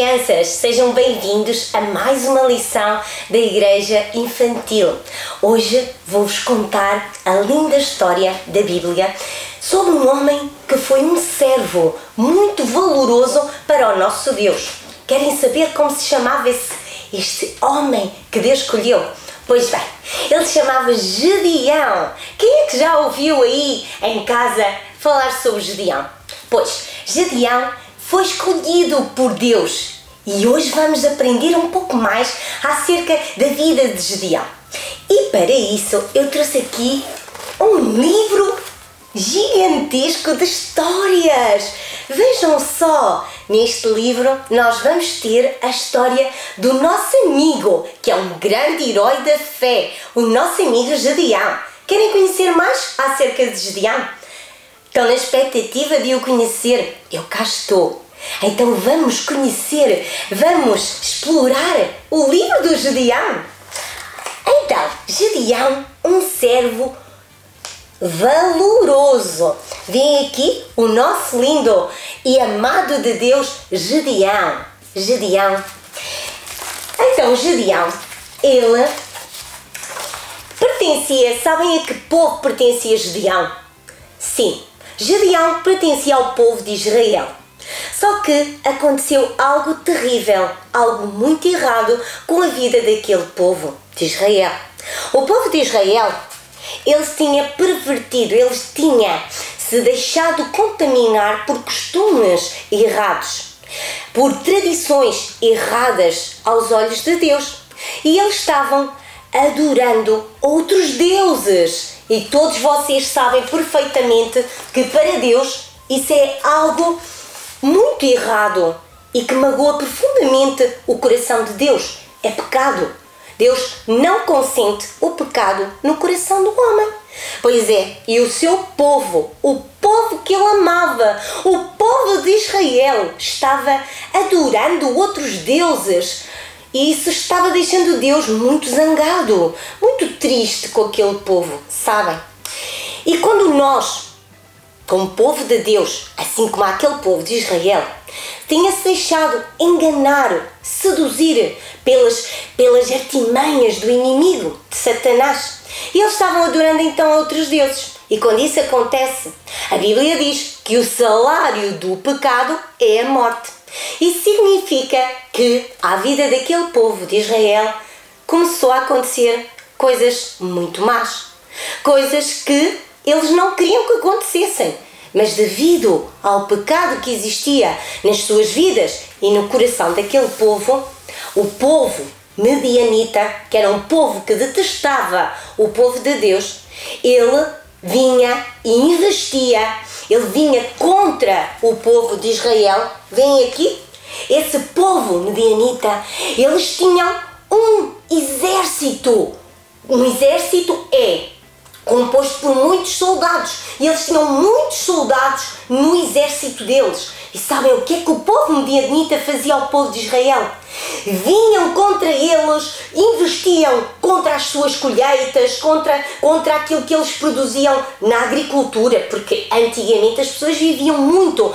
crianças, sejam bem-vindos a mais uma lição da Igreja Infantil. Hoje vou-vos contar a linda história da Bíblia sobre um homem que foi um servo muito valoroso para o nosso Deus. Querem saber como se chamava este homem que Deus escolheu? Pois bem, ele se chamava Gedeão. Quem é que já ouviu aí em casa falar sobre Gedeão? Pois, Gedeão foi escolhido por Deus e hoje vamos aprender um pouco mais acerca da vida de Gedeão. E para isso eu trouxe aqui um livro gigantesco de histórias. Vejam só, neste livro nós vamos ter a história do nosso amigo, que é um grande herói da fé, o nosso amigo Gedeão. Querem conhecer mais acerca de Gedeão? Estão na expectativa de o conhecer? Eu cá estou. Então vamos conhecer, vamos explorar o livro do Gedeão. Então, Gedeão, um servo valoroso. Vem aqui o nosso lindo e amado de Deus, Gedeão. Então, Gedeão, ele pertencia, sabem a que povo pertencia Gedeão? Sim, Gedeão pertencia ao povo de Israel. Só que aconteceu algo terrível, algo muito errado com a vida daquele povo de Israel. O povo de Israel, ele se tinha pervertido, ele tinha se deixado contaminar por costumes errados, por tradições erradas aos olhos de Deus. E eles estavam adorando outros deuses. E todos vocês sabem perfeitamente que para Deus isso é algo muito errado e que magoa profundamente o coração de Deus. É pecado. Deus não consente o pecado no coração do homem. Pois é, e o seu povo, o povo que ele amava, o povo de Israel, estava adorando outros deuses. E isso estava deixando Deus muito zangado, muito triste com aquele povo, sabem? E quando nós, como povo de Deus, assim como aquele povo de Israel, tinha-se deixado enganar, seduzir pelas artimanhas do inimigo, de Satanás, e eles estavam adorando então outros deuses. E quando isso acontece, a Bíblia diz que o salário do pecado é a morte. Isso significa que à vida daquele povo de Israel começou a acontecer coisas muito más. Coisas que eles não queriam que acontecessem. Mas devido ao pecado que existia nas suas vidas e no coração daquele povo, o povo medianita, que era um povo que detestava o povo de Deus, ele vinha e investia, ele vinha contra o povo de Israel. Vem aqui, esse povo medianita, eles tinham um exército. Um exército é composto por muitos soldados, e eles tinham muitos soldados no exército deles. E sabem o que é que o povo medianita fazia ao povo de Israel? Vinham contra eles, investiam contra as suas colheitas, contra aquilo que eles produziam na agricultura, porque antigamente as pessoas viviam muito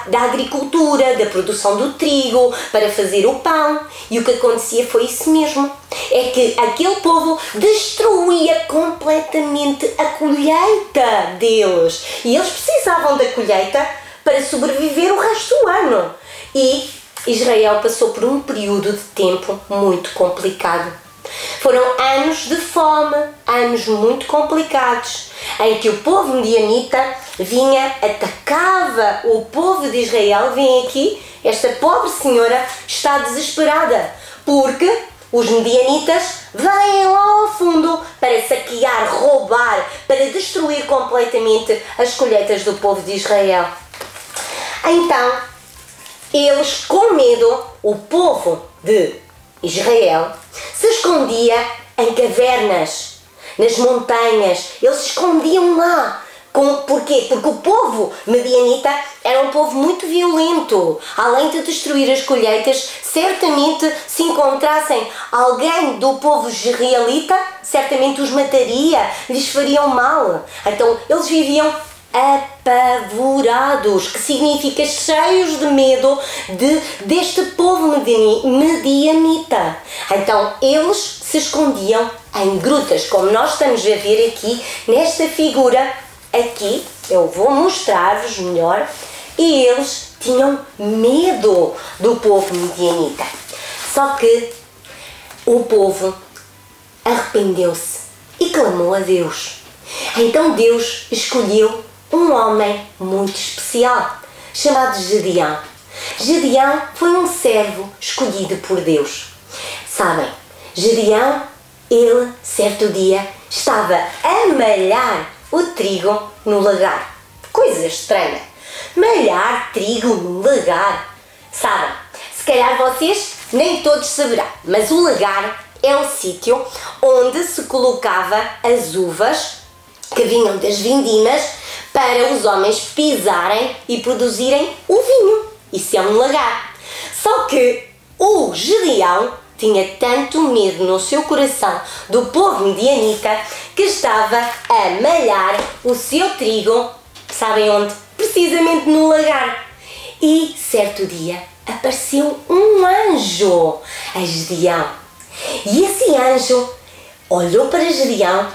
da agricultura, da produção do trigo, para fazer o pão, e o que acontecia foi isso mesmo. É que aquele povo destruía completamente a colheita deles, e eles precisavam da colheita para sobreviver o resto do ano. E Israel passou por um período de tempo muito complicado. Foram anos de fome, anos muito complicados, em que o povo medianita vinha, atacava o povo de Israel. Vem aqui, esta pobre senhora está desesperada, porque os medianitas vêm lá ao fundo para saquear, roubar, para destruir completamente as colheitas do povo de Israel. Então, eles, com medo, o povo de Israel se escondia em cavernas, nas montanhas. Eles se escondiam lá. Porquê? Porque o povo medianita era um povo muito violento. Além de destruir as colheitas, certamente se encontrassem alguém do povo israelita, certamente os mataria, lhes fariam mal. Então eles viviam apavorados, que significa cheios de medo deste povo medianita. Então eles se escondiam em grutas, como nós estamos a ver aqui nesta figura. Aqui eu vou mostrar-vos melhor. E eles tinham medo do povo medianita. Só que o povo arrependeu-se e clamou a Deus. Então Deus escolheu um homem muito especial, chamado Gedeão. Gedeão foi um servo escolhido por Deus. Sabem, Gedeão, ele, certo dia, estava a malhar o trigo no lagar. Coisa estranha. Malhar trigo no lagar. Sabem, se calhar vocês nem todos saberão, mas o lagar é o sítio onde se colocava as uvas que vinham das vindimas para os homens pisarem e produzirem o vinho. Isso é um lagar. Só que o Gedeão tinha tanto medo no seu coração do povo medianita que estava a malhar o seu trigo, sabem onde? Precisamente no lagar. E certo dia apareceu um anjo a Gedeão. E esse anjo olhou para Gedeão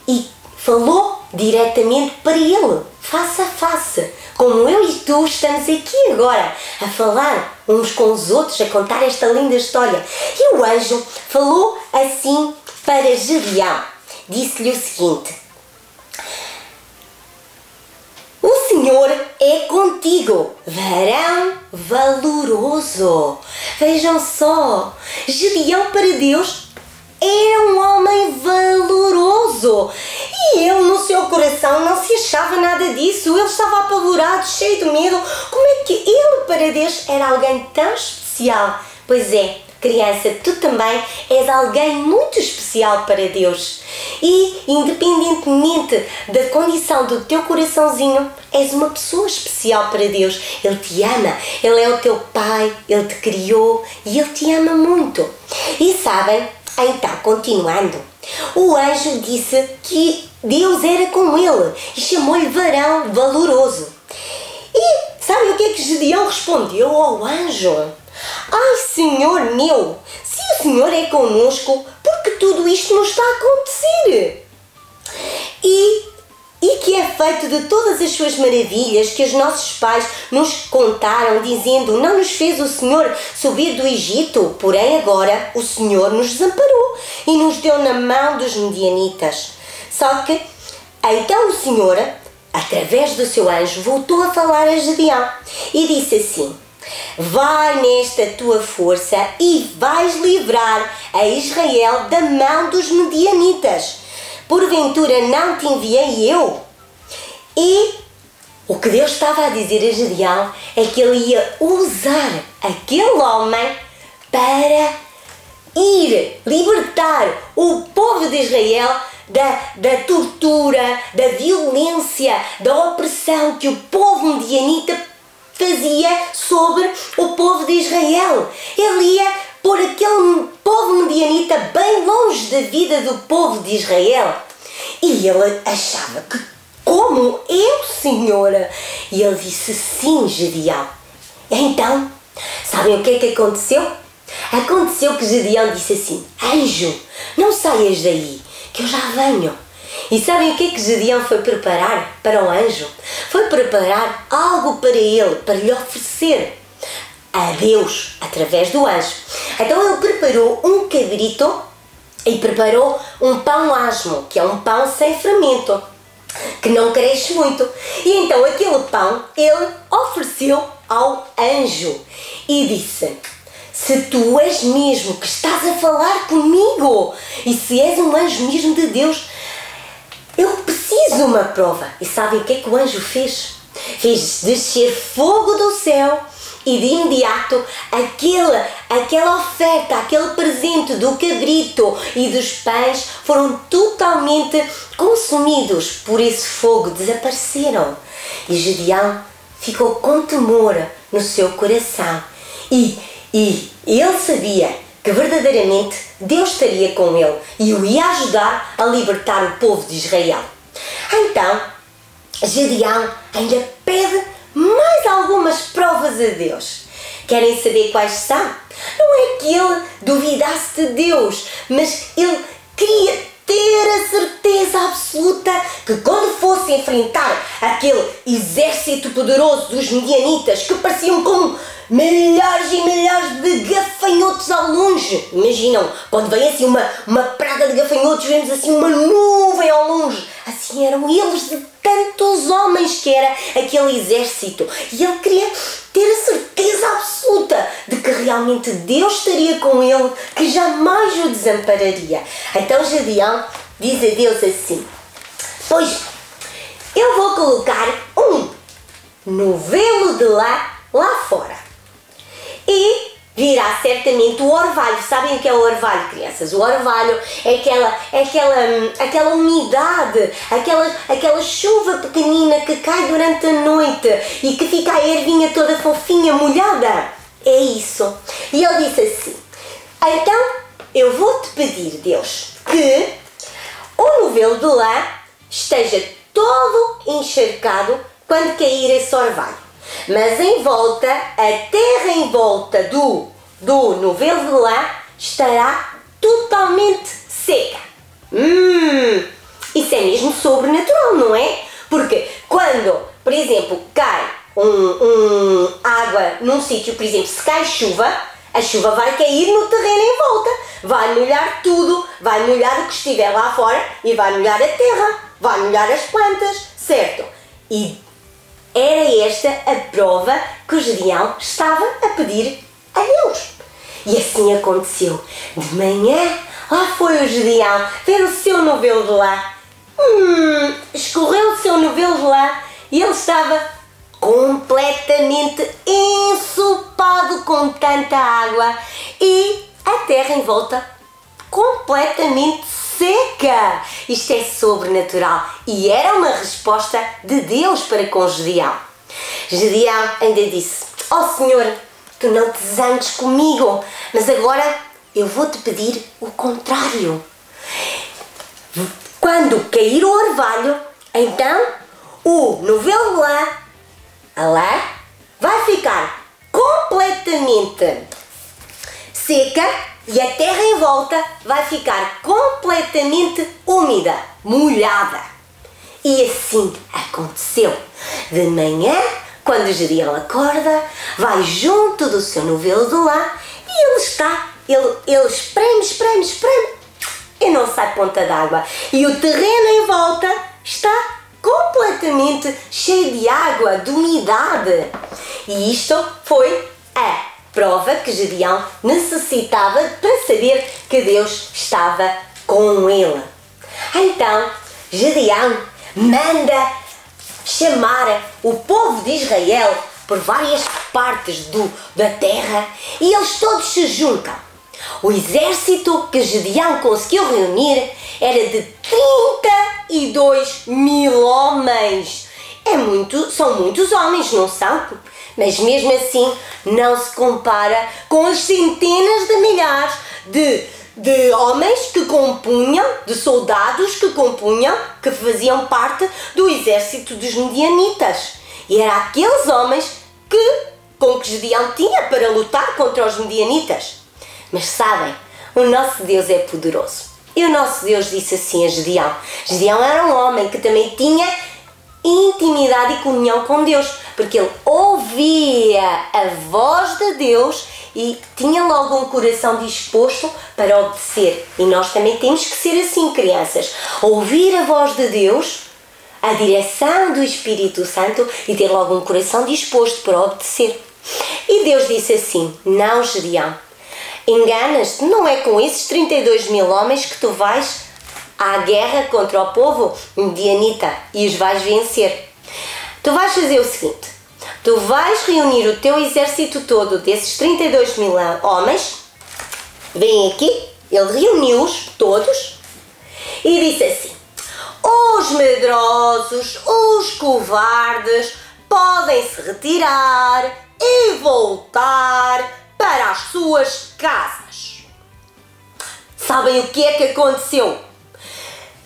e falou diretamente para ele, face a face, como eu e tu estamos aqui agora a falar uns com os outros, a contar esta linda história. E o anjo falou assim para Gedeão, disse-lhe o seguinte: o Senhor é contigo, varão valoroso. Vejam só, Gedeão para Deus era um homem valoroso. E ele no seu coração não se achava nada disso. Ele estava apavorado, cheio de medo. Como é que ele para Deus era alguém tão especial? Pois é, criança, tu também és alguém muito especial para Deus. E independentemente da condição do teu coraçãozinho, és uma pessoa especial para Deus. Ele te ama, Ele é o teu Pai, Ele te criou e Ele te ama muito. E sabem, então, continuando, o anjo disse que Deus era com ele e chamou-lhe varão valoroso. E sabem o que é que Gedeão respondeu ao anjo? Ai, Senhor meu, se o Senhor é conosco, por que tudo isto nos está a acontecer? E que é feito de todas as suas maravilhas que os nossos pais nos contaram, dizendo: não nos fez o Senhor subir do Egito, porém agora o Senhor nos desamparou e nos deu na mão dos medianitas. Só que, então o Senhor, através do seu anjo, voltou a falar a Gedeão e disse assim: vai nesta tua força e vais livrar a Israel da mão dos medianitas. Porventura não te enviei eu? E o que Deus estava a dizer a Gedeão é que ele ia usar aquele homem para ir libertar o povo de Israel da tortura, da violência, da opressão que o povo medianita fazia sobre o povo de Israel. Ele ia pôr aquele povo medianita bem longe da vida do povo de Israel. E ele achava que, como eu, Senhora? E ele disse: sim, Gedeão. Então, sabem o que é que aconteceu? Aconteceu que Gedeão disse assim: anjo, não saias daí, que eu já venho. E sabem o que é que Gedeão foi preparar para o anjo? Foi preparar algo para ele, para lhe oferecer a Deus, através do anjo. Então ele preparou um cabrito e preparou um pão asmo, que é um pão sem fermento, que não cresce muito. E então aquele pão ele ofereceu ao anjo e disse: se tu és mesmo que estás a falar comigo e se és um anjo mesmo de Deus, eu preciso de uma prova. E sabem o que é que o anjo fez? Fez descer fogo do céu e de imediato aquela oferta, aquele presente do cabrito e dos pães foram totalmente consumidos por esse fogo, desapareceram. E Gedeão ficou com temor no seu coração e ele sabia que verdadeiramente Deus estaria com ele e o ia ajudar a libertar o povo de Israel. Então, Gedeão ainda pede mais algumas provas a Deus. Querem saber quais são? Não é que ele duvidasse de Deus, mas ele queria ter a certeza absoluta que quando fosse enfrentar aquele exército poderoso dos midianitas, que pareciam como milhares e milhares de gafanhotos ao longe. Imaginam, quando vem assim uma praga de gafanhotos, vemos assim uma nuvem ao longe. Assim eram eles, de tantos homens que era aquele exército. E ele queria ter a certeza absoluta de que realmente Deus estaria com ele, que jamais o desampararia. Então Gedeão diz a Deus assim: pois eu vou colocar um novelo de lã lá fora. E virá certamente o orvalho. Sabem o que é o orvalho, crianças? O orvalho é aquela umidade, aquela chuva pequenina que cai durante a noite e que fica a ervinha toda fofinha, molhada. É isso. E ele disse assim: então eu vou-te pedir, Deus, que o novelo de lã esteja todo encharcado quando cair esse orvalho. Mas em volta, a terra em volta do novelo de lã estará totalmente seca. Isso é mesmo sobrenatural, não é? Porque quando, por exemplo, cai água num sítio, por exemplo, se cai chuva, a chuva vai cair no terreno em volta, vai molhar tudo, vai molhar o que estiver lá fora e vai molhar a terra, vai molhar as plantas, certo? E era esta a prova que o Gedeão estava a pedir a Deus. E assim aconteceu. De manhã, lá foi o Gedeão ver o seu novelo de lã. Escorreu o seu novelo de lã e ele estava completamente ensopado com tanta água e a terra em volta completamente seca. Isto é sobrenatural e era uma resposta de Deus para com Gedeão. Gedeão ainda disse: ó Senhor, tu não te zangues comigo, mas agora eu vou-te pedir o contrário. Quando cair o orvalho, então o novelo de lã, a lã, vai ficar completamente seca e a terra em volta vai ficar completamente úmida, molhada. E assim aconteceu. De manhã, quando Gedeão acorda, vai junto do seu novelo de lã e ele espreme e não sai ponta d'água. E o terreno em volta está completamente cheio de água, de umidade. E isto foi a prova que Gedeão necessitava para saber que Deus estava com ele. Então, Gedeão manda chamar o povo de Israel por várias partes da terra e eles todos se juntam. O exército que Gedeão conseguiu reunir era de 32.000 homens. São muitos homens, não são? Mas mesmo assim não se compara com as centenas de milhares de homens que compunham, de soldados que faziam parte do exército dos midianitas. E eram aqueles homens com que Gedeão tinha para lutar contra os midianitas. Mas sabem, o nosso Deus é poderoso. E o nosso Deus disse assim a Gedeão. Gedeão era um homem que também tinha intimidade e comunhão com Deus, porque ele ouvia a voz de Deus e tinha logo um coração disposto para obedecer. E nós também temos que ser assim, crianças. Ouvir a voz de Deus, a direção do Espírito Santo e ter logo um coração disposto para obedecer. E Deus disse assim: não, Gedeão, enganas-te, não é com esses 32.000 homens que tu vais à guerra contra o povo midianita e os vais vencer. Tu vais fazer o seguinte: tu vais reunir o teu exército todo desses 32.000 homens. Vem aqui. Ele reuniu-os todos e disse assim: os medrosos, os covardes podem se retirar e voltar para as suas casas. Sabem o que é que aconteceu?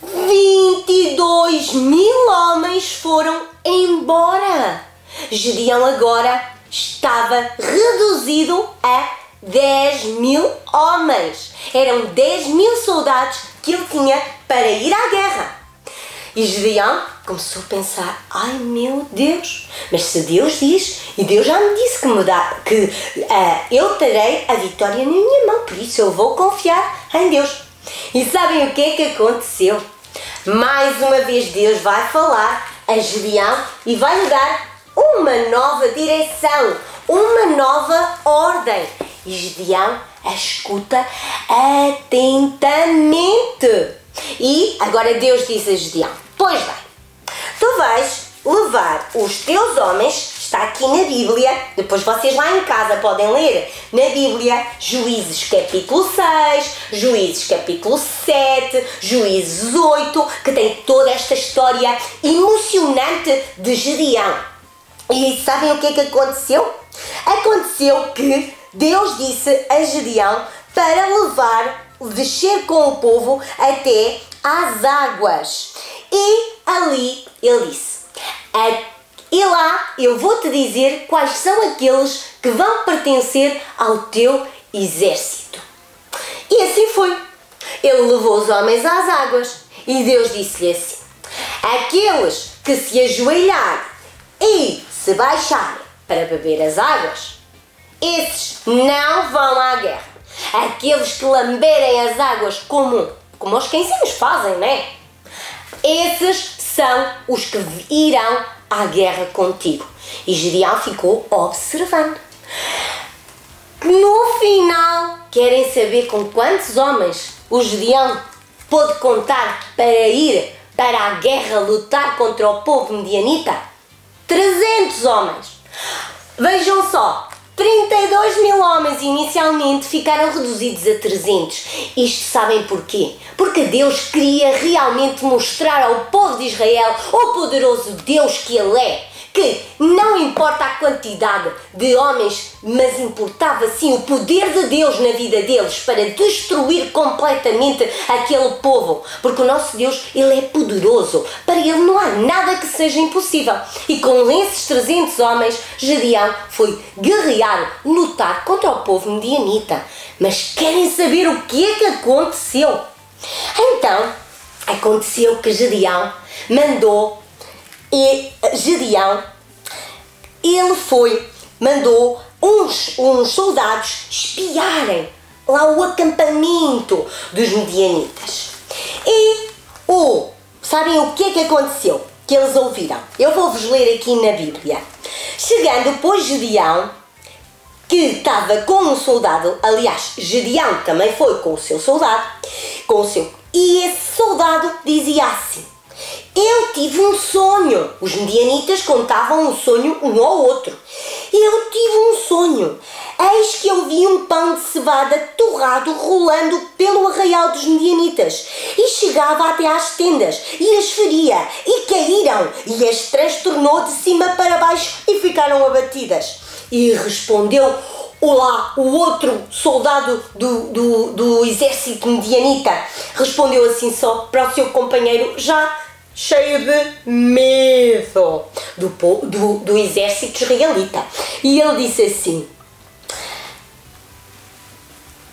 22.000 homens foram embora. Gedeão agora estava reduzido a 10.000 homens. Eram 10.000 soldados que ele tinha para ir à guerra. E Gedeão começou a pensar: ai meu Deus, mas se Deus diz, e Deus já me disse que eu terei a vitória na minha mão, por isso eu vou confiar em Deus. E sabem o que é que aconteceu? Mais uma vez Deus vai falar a Gedeão e vai lhe dar uma nova direção, uma nova ordem. E Gedeão a escuta atentamente. E agora Deus diz a Gedeão: pois bem, tu vais levar os teus homens, está aqui na Bíblia, depois vocês lá em casa podem ler na Bíblia, Juízes capítulo 6, Juízes capítulo 7, Juízes 8, que tem toda esta história emocionante de Gedeão. E sabem o que é que aconteceu? Aconteceu que Deus disse a Gedeão para descer com o povo até às águas. E ali ele disse: e lá eu vou te dizer quais são aqueles que vão pertencer ao teu exército. E assim foi. Ele levou os homens às águas e Deus disse-lhe assim: aqueles que se ajoelharem e se baixarem para beber as águas, esses não vão à guerra. Aqueles que lamberem as águas como os cãezinhos fazem, né? Esses são os que irão à guerra contigo. E Gedeão ficou observando. No final, querem saber com quantos homens o Gedeão pôde contar para ir para a guerra lutar contra o povo medianita? 300 homens. Vejam só, 32.000 homens inicialmente ficaram reduzidos a 300. Isto sabem porquê? Porque Deus queria realmente mostrar ao povo de Israel o poderoso Deus que Ele é. Que não importa a quantidade de homens, mas importava sim o poder de Deus na vida deles para destruir completamente aquele povo. Porque o nosso Deus, Ele é poderoso. Para Ele não há nada que seja impossível. E com esses 300 homens, Gedeão foi guerrear, lutar contra o povo medianita. Mas querem saber o que é que aconteceu? Então, aconteceu que Gedeão mandou uns soldados espiarem lá o acampamento dos medianitas. E sabem o que é que aconteceu? Que eles ouviram. Eu vou-vos ler aqui na Bíblia. Chegando, pois, Gedeão, que estava com um soldado, aliás, Gedeão também foi com o seu soldado, e esse soldado dizia assim: eu tive um sonho. Os medianitas contavam um sonho um ao outro. Eu tive um sonho. Eis que eu vi um pão de cevada torrado rolando pelo arraial dos medianitas e chegava até às tendas e as feria e caíram e as transtornou de cima para baixo e ficaram abatidas. E respondeu o outro soldado do exército medianita, respondeu assim só para o seu companheiro, já cheio de medo do exército israelita. E ele disse assim: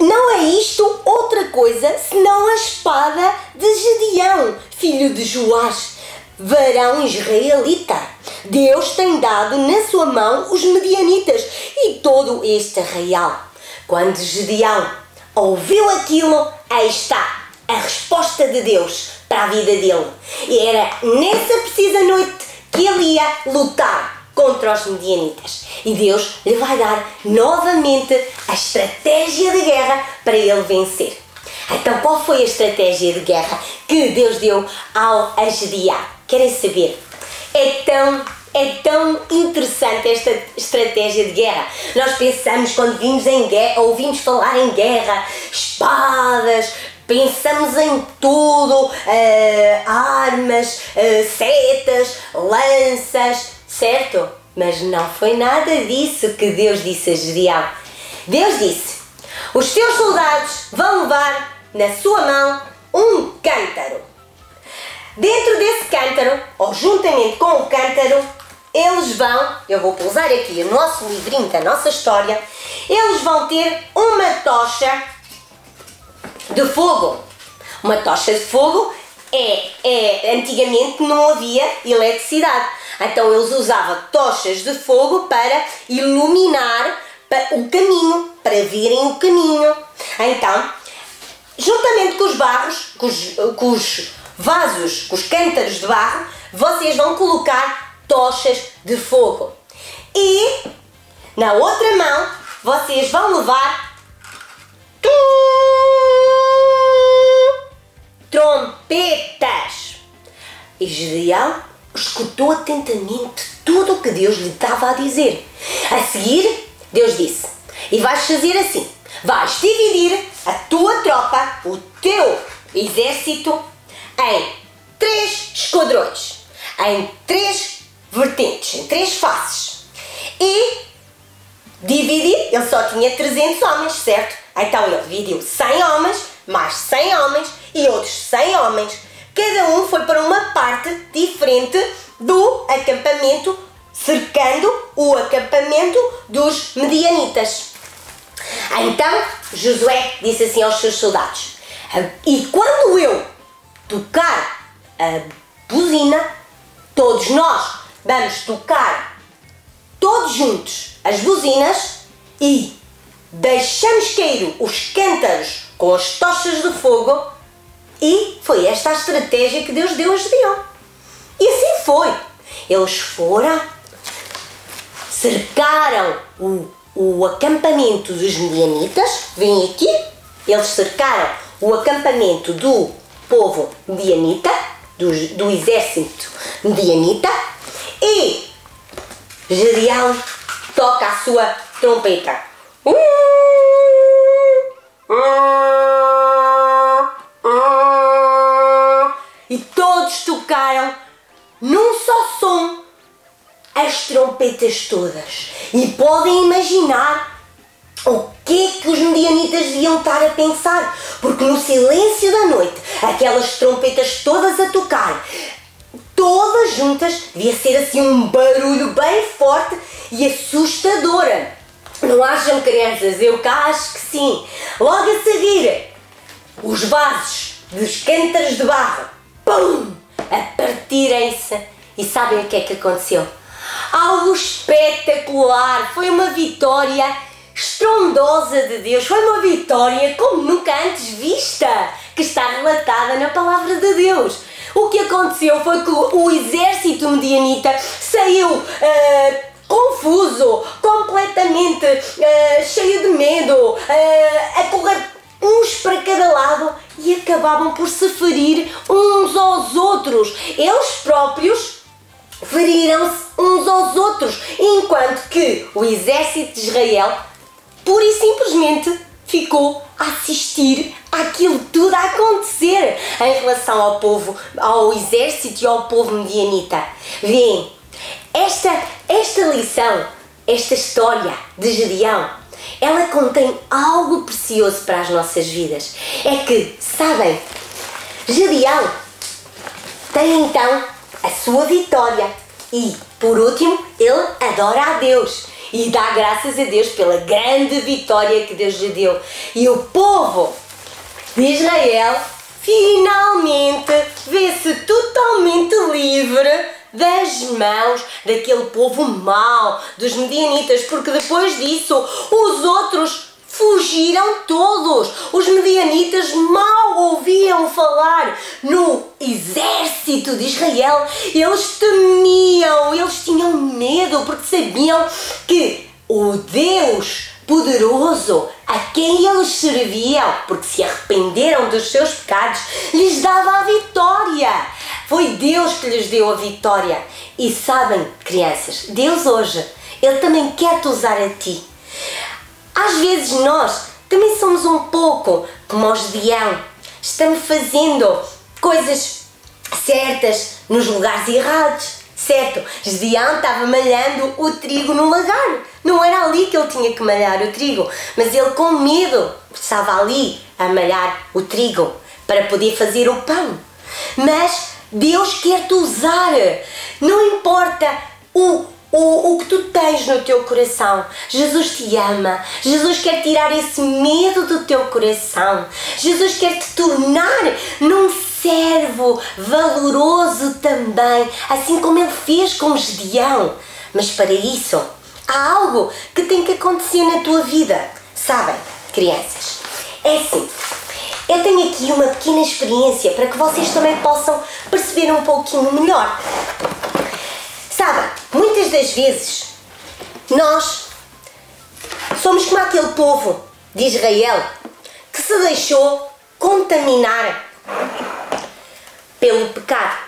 não é isto outra coisa senão a espada de Gedeão, filho de Joás, varão israelita. Deus tem dado na sua mão os medianitas e todo este arraial. Quando Gedeão ouviu aquilo, aí está a resposta de Deus para a vida dele. E era nessa precisa noite que ele ia lutar contra os medianitas. E Deus lhe vai dar novamente a estratégia de guerra para ele vencer. Então, qual foi a estratégia de guerra que Deus deu a Gedeão? Querem saber? É tão interessante esta estratégia de guerra. Nós pensamos, quando vimos em guerra, ouvimos falar em guerra, espadas, pensamos em tudo, armas, setas, lanças, certo? Mas não foi nada disso que Deus disse a Gedeão. Deus disse: os teus soldados vão levar na sua mão um cântaro. dentro desse cântaro, ou juntamente com o cântaro, eles vão, eu vou pousar aqui o nosso livrinho da nossa história, eles vão ter uma tocha de fogo. Uma tocha de fogo antigamente não havia eletricidade, então eles usavam tochas de fogo para iluminar o caminho, para verem o caminho. Então, juntamente com os barros, com os vasos, com os cântaros de barro, vocês vão colocar tochas de fogo. E na outra mão vocês vão levar trompetas. E Gedeão escutou atentamente tudo o que Deus lhe estava a dizer. A seguir, Deus disse: e vais fazer assim, vais dividir a tua tropa, o teu exército, em 3 esquadrões, em 3 vertentes, em 3 faces. E dividir, ele só tinha 300 homens, certo? Então ele dividiu 100 homens, mais 100 homens e outros 100 homens. Cada um foi para uma parte diferente do acampamento, cercando o acampamento dos medianitas. Então Josué disse assim aos seus soldados: e quando eu tocar a buzina, todos nós vamos tocar todos juntos as buzinas e deixamos cair os cântaros com as tochas de fogo. E foi esta a estratégia que Deus deu a Gedeão. E assim foi. Eles foram, cercaram o acampamento dos medianitas. Vem aqui. Eles cercaram o acampamento do povo medianita, do exército medianita. E Gedeão toca a sua trompeta. E todos tocaram num só som as trompetas todas. E podem imaginar o que é que os medianitas deviam estar a pensar, porque no silêncio da noite, aquelas trompetas todas a tocar, todas juntas, devia ser assim um barulho bem forte e assustadora. Não acham, crianças? Eu cá acho que sim. Logo a seguir, os vasos dos cântaros de barro, pum, a partirem-se. E sabem o que é que aconteceu? Algo espetacular. Foi uma vitória estrondosa de Deus. Foi uma vitória como nunca antes vista, que está relatada na palavra de Deus. O que aconteceu foi que o exército medianita saiu confuso, completamente cheio de medo, a correr uns para cada lado e acabavam por se ferir uns aos outros. Eles próprios feriram-se uns aos outros, enquanto que o exército de Israel pura e simplesmente ficou a assistir àquilo tudo a acontecer em relação ao povo, ao exército e ao povo medianita. Vêem, esta lição, esta história de Gedeão, ela contém algo precioso para as nossas vidas. É que, sabem, Gedeão tem então a sua vitória e, por último, ele adora a Deus e dá graças a Deus pela grande vitória que Deus lhe deu. E o povo de Israel finalmente vê-se totalmente livre das mãos daquele povo mau, dos medianitas, porque depois disso os outros fugiram todos. Os medianitas mal ouviam falar no exército de Israel. Eles temiam, eles tinham medo, porque sabiam que o Deus poderoso a quem eles serviam, porque se arrependeram dos seus pecados, lhes dava a vitória. Foi Deus que lhes deu a vitória. E sabem, crianças, Deus hoje, Ele também quer te usar a ti. Às vezes nós também somos um pouco como o Gedeão. Estamos fazendo coisas certas nos lugares errados, certo? Gedeão estava malhando o trigo no lagar. Não era ali que ele tinha que malhar o trigo, mas ele com medo estava ali a malhar o trigo para poder fazer o pão. Mas Deus quer te usar. Não importa o que tu tens no teu coração. Jesus te ama. Jesus quer tirar esse medo do teu coração. Jesus quer te tornar num servo valoroso também, assim como Ele fez com Gedeão. Mas para isso, há algo que tem que acontecer na tua vida. Sabem, crianças, é assim. Eu tenho aqui uma pequena experiência para que vocês também possam perceber um pouquinho melhor. Sabem, muitas das vezes nós somos como aquele povo de Israel que se deixou contaminar pelo pecado,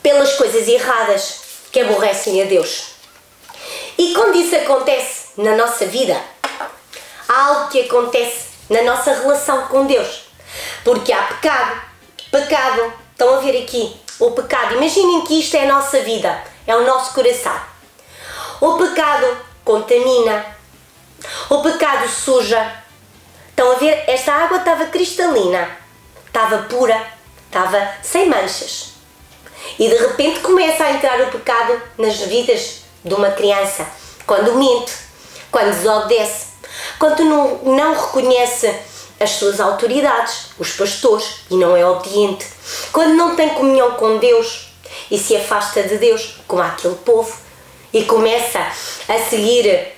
pelas coisas erradas que aborrecem a Deus. E quando isso acontece na nossa vida, há algo que acontece na nossa relação com Deus. Porque há pecado, estão a ver aqui, o pecado, imaginem que isto é a nossa vida, é o nosso coração. O pecado contamina, o pecado suja. Estão a ver, esta água estava cristalina, estava pura, estava sem manchas. E de repente começa a entrar o pecado nas vidas de uma criança, quando mente, quando desobedece, quando não reconhece as suas autoridades, os pastores, e não é obediente, quando não tem comunhão com Deus e se afasta de Deus, como aquele povo, e começa a seguir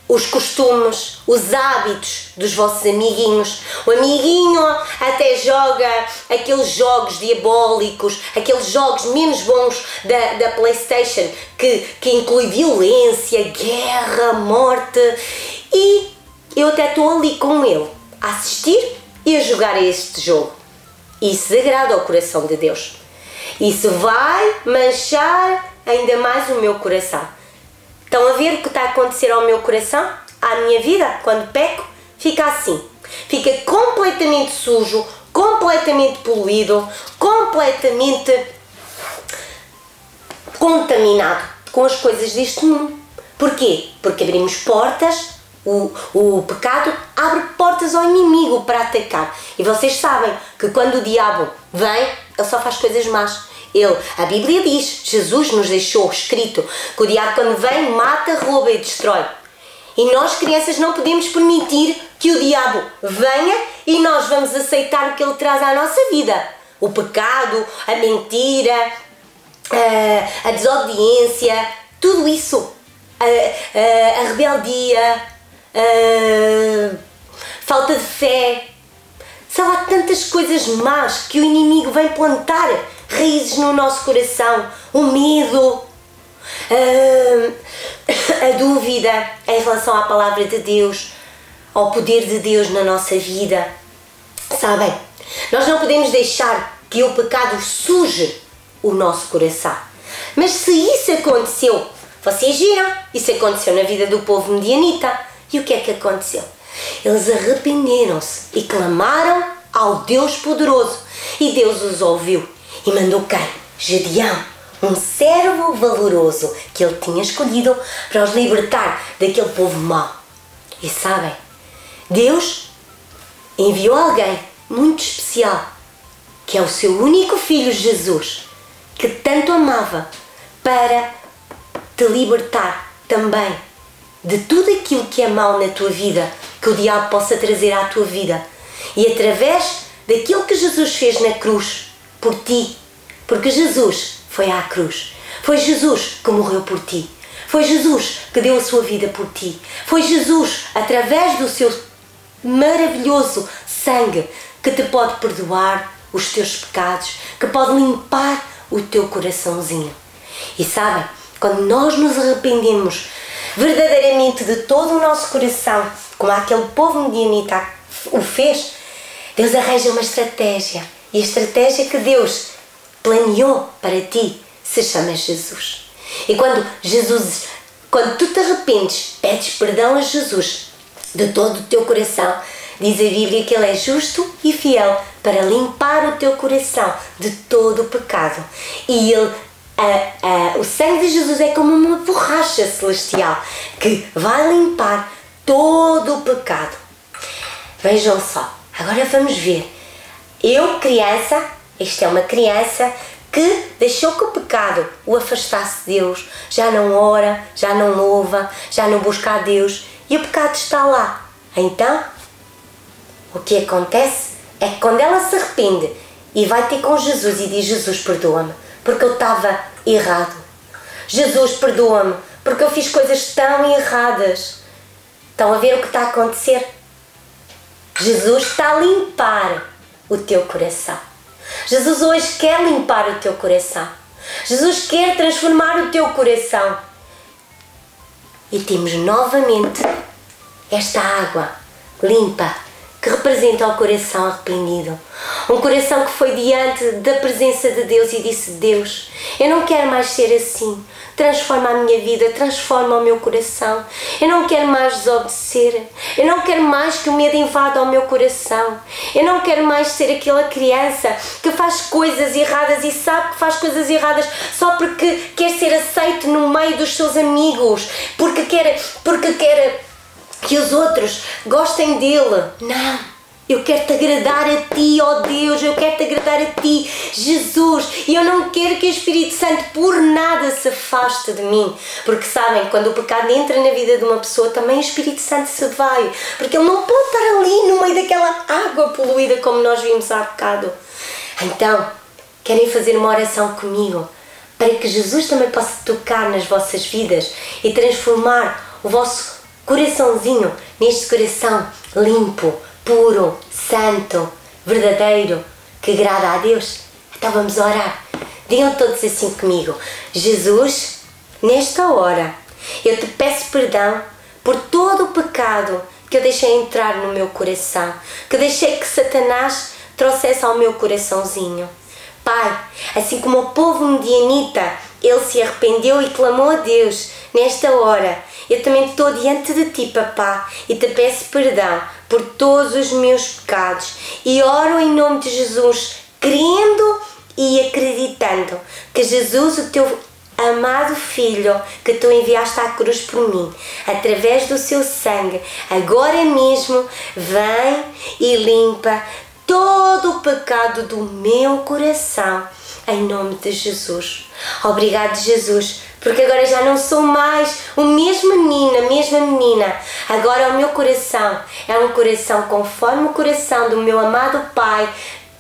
os costumes, os hábitos dos vossos amiguinhos. O amiguinho até joga aqueles jogos diabólicos, aqueles jogos menos bons da PlayStation, que inclui violência, guerra, morte, e eu até estou ali com ele, a assistir e a jogar a este jogo. Isso desagrada ao coração de Deus. Isso vai manchar ainda mais o meu coração. Estão a ver o que está a acontecer ao meu coração? À minha vida, quando peco, fica assim. Fica completamente sujo, completamente poluído, completamente contaminado com as coisas deste mundo. Porquê? Porque abrimos portas. O pecado abre portas ao inimigo para atacar. E vocês sabem que quando o diabo vem, ele só faz coisas más. A Bíblia diz, Jesus nos deixou escrito que o diabo quando vem mata, rouba e destrói. E nós, crianças, não podemos permitir que o diabo venha e nós vamos aceitar o que ele traz à nossa vida. O pecado, a mentira, a desobediência, tudo isso, a rebeldia, falta de fé. Sabe, há tantas coisas más que o inimigo vem plantar raízes no nosso coração. O medo, a dúvida em relação à palavra de Deus, ao poder de Deus na nossa vida. Sabem, nós não podemos deixar que o pecado suje o nosso coração. Mas se isso aconteceu, vocês viram, isso aconteceu na vida do povo medianita. E o que é que aconteceu? Eles arrependeram-se e clamaram ao Deus poderoso. E Deus os ouviu e mandou quem? Gedeão, um servo valoroso que ele tinha escolhido para os libertar daquele povo mau. E sabem, Deus enviou alguém muito especial, que é o seu único filho Jesus, que tanto amava, para te libertar também de tudo aquilo que é mau na tua vida, que o diabo possa trazer à tua vida. E através daquilo que Jesus fez na cruz por ti, porque Jesus foi à cruz, foi Jesus que morreu por ti, foi Jesus que deu a sua vida por ti, foi Jesus, através do seu maravilhoso sangue, que te pode perdoar os teus pecados, que pode limpar o teu coraçãozinho. E sabem, quando nós nos arrependemos verdadeiramente de todo o nosso coração, como aquele povo medianita o fez, Deus arranja uma estratégia. E a estratégia que Deus planeou para ti se chama Jesus. E quando tu te arrependes, pedes perdão a Jesus de todo o teu coração, diz a Bíblia que Ele é justo e fiel para limpar o teu coração de todo o pecado. E o sangue de Jesus é como uma borracha celestial que vai limpar todo o pecado. Vejam só, agora vamos ver. Eu, criança, Isto é uma criança que deixou que o pecado o afastasse de Deus. Já não ora, já não louva, já não busca a Deus. E o pecado está lá. Então, o que acontece é que quando ela se arrepende e vai ter com Jesus e diz: Jesus, perdoa-me, porque eu estava errado. Jesus, perdoa-me, porque eu fiz coisas tão erradas. Estão a ver o que está a acontecer? Jesus está a limpar o teu coração. Jesus hoje quer limpar o teu coração. Jesus quer transformar o teu coração. E temos novamente esta água limpa que representa o coração arrependido. Um coração que foi diante da presença de Deus e disse: Deus, eu não quero mais ser assim. Transforma a minha vida, transforma o meu coração. Eu não quero mais desobedecer. Eu não quero mais que o medo invada o meu coração. Eu não quero mais ser aquela criança que faz coisas erradas e sabe que faz coisas erradas só porque quer ser aceito no meio dos seus amigos, porque quer que os outros gostem dele. Não. Eu quero te agradar a ti, ó Deus, eu quero te agradar a ti, Jesus, e eu não quero que o Espírito Santo por nada se afaste de mim, porque sabem, quando o pecado entra na vida de uma pessoa, também o Espírito Santo se vai, porque ele não pode estar ali no meio daquela água poluída como nós vimos há bocado. Então, querem fazer uma oração comigo, para que Jesus também possa tocar nas vossas vidas e transformar o vosso coraçãozinho neste coração limpo, puro, santo, verdadeiro, que agrada a Deus? Então vamos orar. Digam todos assim comigo: Jesus, nesta hora, eu te peço perdão por todo o pecado que eu deixei entrar no meu coração, que deixei que Satanás trouxesse ao meu coraçãozinho. Pai, assim como o povo medianita, ele se arrependeu e clamou a Deus, nesta hora, eu também estou diante de ti, papá, e te peço perdão por todos os meus pecados e oro em nome de Jesus, crendo e acreditando que Jesus, o teu amado Filho, que tu enviaste à cruz por mim, através do seu sangue, agora mesmo vem e limpa todo o pecado do meu coração, em nome de Jesus. Obrigado, Jesus, porque agora já não sou mais a mesma menina. Agora o meu coração é um coração conforme o coração do meu amado Pai,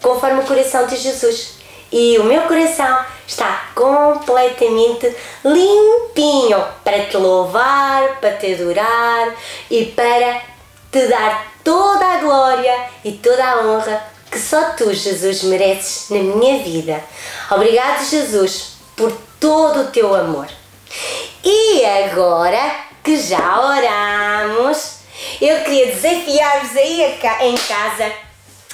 conforme o coração de Jesus. E o meu coração está completamente limpinho para te louvar, para te adorar e para te dar toda a glória e toda a honra que só tu, Jesus, mereces na minha vida. Obrigado, Jesus, por todo o teu amor. E agora que já oramos, eu queria desafiar-vos aí em casa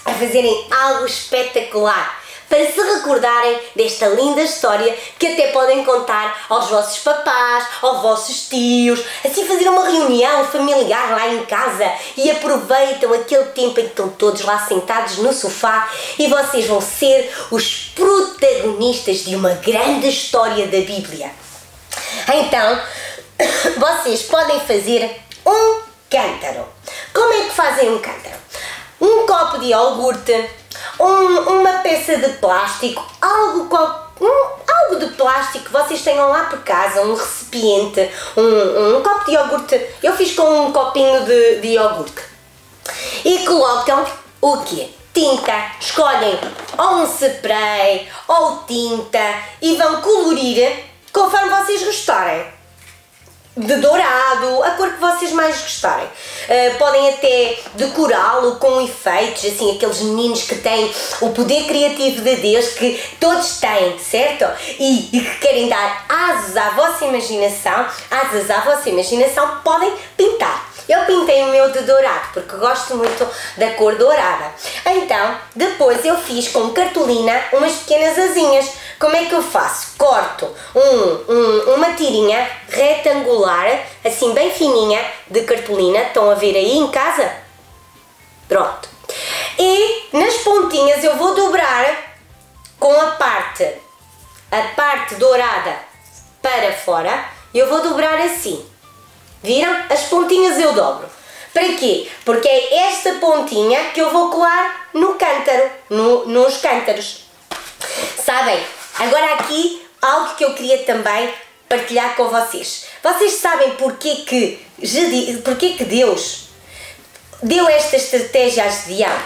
a fazerem algo espetacular, para se recordarem desta linda história que até podem contar aos vossos papás, aos vossos tios, assim fazer uma reunião familiar lá em casa e aproveitam aquele tempo em que estão todos lá sentados no sofá e vocês vão ser os protagonistas de uma grande história da Bíblia. Então, vocês podem fazer um cântaro. Como é que fazem um cântaro? Um copo de iogurte, uma peça de plástico, algo de plástico que vocês tenham lá por casa, um recipiente, um copo de iogurte. Eu fiz com um copinho de iogurte. E colocam o quê? Tinta. Escolhem ou um spray ou tinta e vão colorir conforme vocês gostarem. De dourado, a cor que vocês mais gostarem. Podem até decorá-lo com efeitos, assim, aqueles meninos que têm o poder criativo de Deus, que todos têm, certo? E que querem dar asas à vossa imaginação, podem pintar. Eu pintei o meu de dourado, porque gosto muito da cor dourada. Então, depois eu fiz com cartolina umas pequenas asinhas. Como é que eu faço? Corto uma tirinha retangular, assim bem fininha, de cartolina. Estão a ver aí em casa? Pronto. E nas pontinhas eu vou dobrar com a parte dourada para fora. Eu vou dobrar assim. Viram? As pontinhas eu dobro. Para quê? Porque é esta pontinha que eu vou colar no cântaro, nos cântaros. Sabem, agora aqui algo que eu queria também partilhar com vocês. Vocês sabem porque que Deus deu esta estratégia a Gedeão?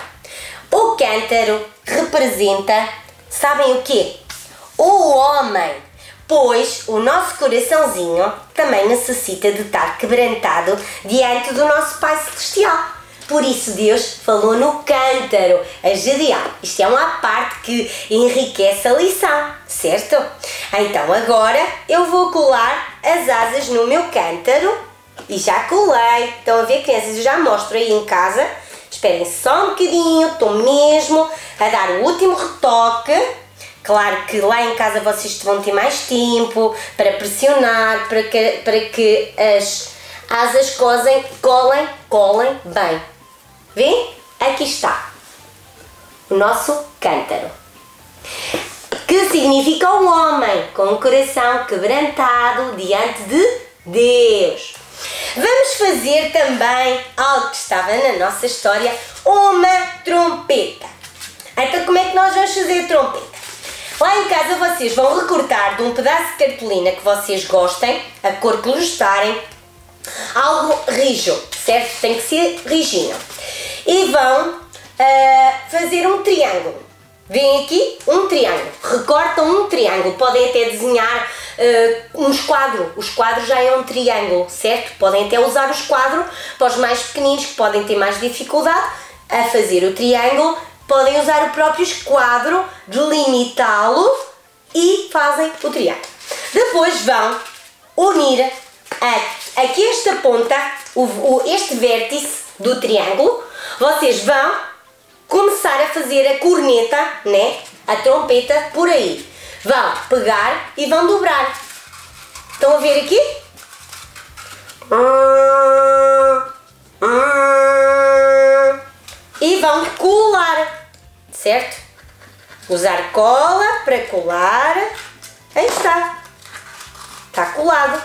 O cântaro representa, sabem o quê? O homem. Pois o nosso coraçãozinho também necessita de estar quebrantado diante do nosso Pai Celestial. Por isso Deus falou no cântaro a Gedeão. Isto é uma parte que enriquece a lição, certo? Então agora eu vou colar as asas no meu cântaro e já colei. Estão a ver, crianças? Eu já mostro aí em casa. Esperem só um bocadinho, estou mesmo a dar o último retoque. Claro que lá em casa vocês vão ter mais tempo para pressionar, para que as asas colem bem. Vêem? Aqui está o nosso cântaro, que significa um homem com um coração quebrantado diante de Deus. Vamos fazer também algo que estava na nossa história, uma trompeta. Então como é que nós vamos fazer a trompeta? Lá em casa vocês vão recortar de um pedaço de cartolina que vocês gostem, a cor que gostarem, algo rijo, certo? Tem que ser rijinho. E vão fazer um triângulo. Vêm aqui um triângulo, recortam um triângulo, podem até desenhar uns quadros. Os quadros já é um triângulo, certo? Podem até usar os quadros para os mais pequeninos que podem ter mais dificuldade a fazer o triângulo. Podem usar o próprio esquadro, delimitá-lo e fazem o triângulo. Depois vão unir aqui esta ponta, este vértice do triângulo. Vocês vão começar a fazer a corneta, né? A trompeta por aí. Vão pegar e vão dobrar. Estão a ver aqui? E vão colar, certo? Usar cola para colar. Aí está. Está colado.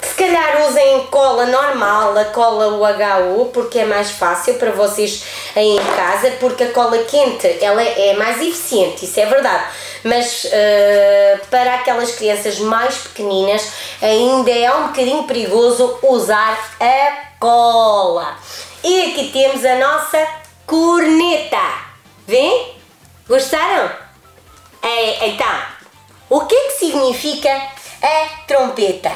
Se calhar usem cola normal, a cola UHU, porque é mais fácil para vocês aí em casa, porque a cola quente ela é mais eficiente, isso é verdade. Mas para aquelas crianças mais pequeninas ainda é um bocadinho perigoso usar a cola. E aqui temos a nossa corneta. Vêem? Gostaram? Então, o que é que significa a trompeta?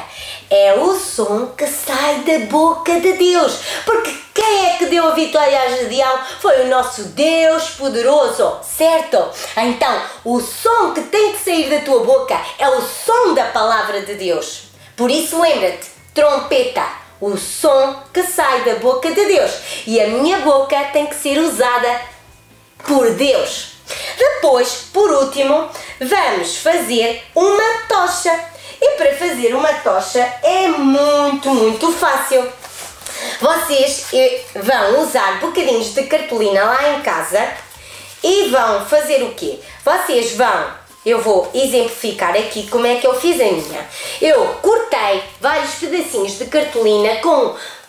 É o som que sai da boca de Deus. Porque quem é que deu a vitória a Gedeão? Foi o nosso Deus poderoso, certo? Então, o som que tem que sair da tua boca é o som da palavra de Deus. Por isso, lembra-te, trompeta, o som que sai da boca de Deus. E a minha boca tem que ser usada por Deus. Depois, por último, vamos fazer uma tocha. E para fazer uma tocha é muito fácil. Vocês vão usar bocadinhos de cartolina lá em casa e vão fazer o quê? Vocês eu vou exemplificar aqui como é que eu fiz a minha. Eu cortei vários pedacinhos de cartolina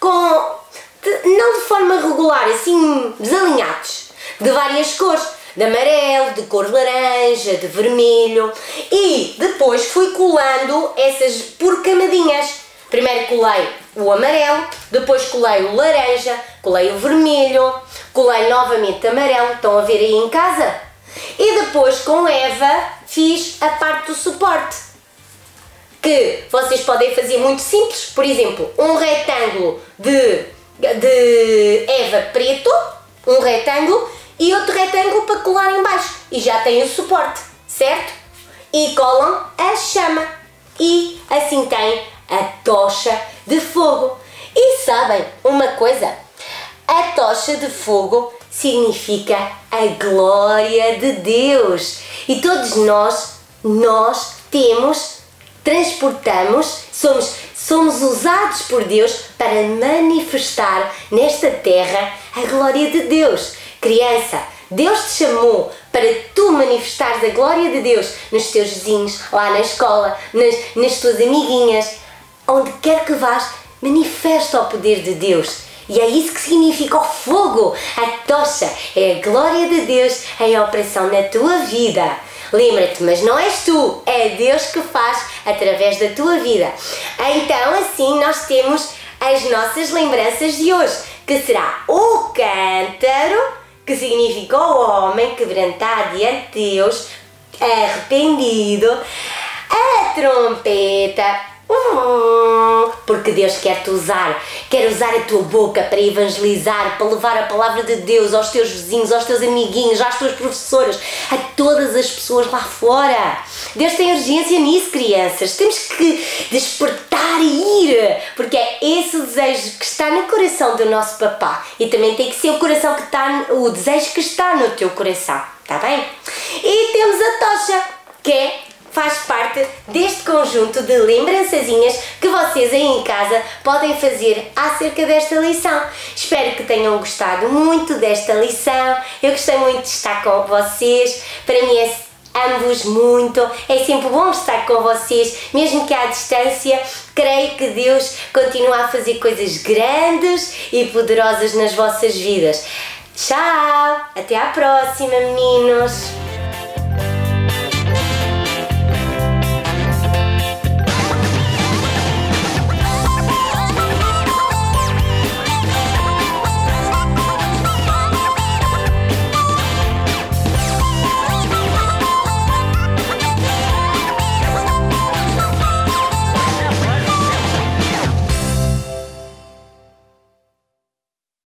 não de forma regular, assim desalinhados, de várias cores. De amarelo, de cor laranja, de vermelho, e depois fui colando essas por camadinhas. Primeiro colei o amarelo, depois colei o laranja, colei o vermelho, colei novamente o amarelo, estão a ver aí em casa? E depois com Eva fiz a parte do suporte, que vocês podem fazer muito simples, por exemplo, um retângulo de Eva preto, um retângulo, e outro retângulo para colar em baixo. E já tem o suporte, certo? E colam a chama. E assim tem a tocha de fogo. E sabem uma coisa? A tocha de fogo significa a glória de Deus. E todos nós transportamos, somos usados por Deus para manifestar nesta terra a glória de Deus. Criança, Deus te chamou para tu manifestares a glória de Deus nos teus vizinhos, lá na escola, nas tuas amiguinhas, onde quer que vás, manifesta o poder de Deus. E é isso que significa o fogo. A tocha é a glória de Deus em operação na tua vida. Lembra-te, mas não és tu, é Deus que faz através da tua vida. Então assim nós temos as nossas lembranças de hoje, que será o cântaro, que significa o homem quebrantado diante de Deus, arrependido, a trompeta, porque Deus quer-te usar, quer usar a tua boca para evangelizar, para levar a palavra de Deus aos teus vizinhos, aos teus amiguinhos, às tuas professoras, a todas as pessoas lá fora. Deus tem urgência nisso, crianças. Temos que despertar e ir, porque é esse o desejo que está no coração do nosso papá, e também tem que ser o desejo que está no teu coração, está bem? E temos a tocha, que faz parte deste conjunto de lembrançazinhas que vocês aí em casa podem fazer acerca desta lição. Espero que tenham gostado muito desta lição. Eu gostei muito de estar com vocês. Para mim amo-vos muito. É sempre bom estar com vocês, mesmo que à distância. Creio que Deus continua a fazer coisas grandes e poderosas nas vossas vidas. Tchau! Até à próxima, meninos!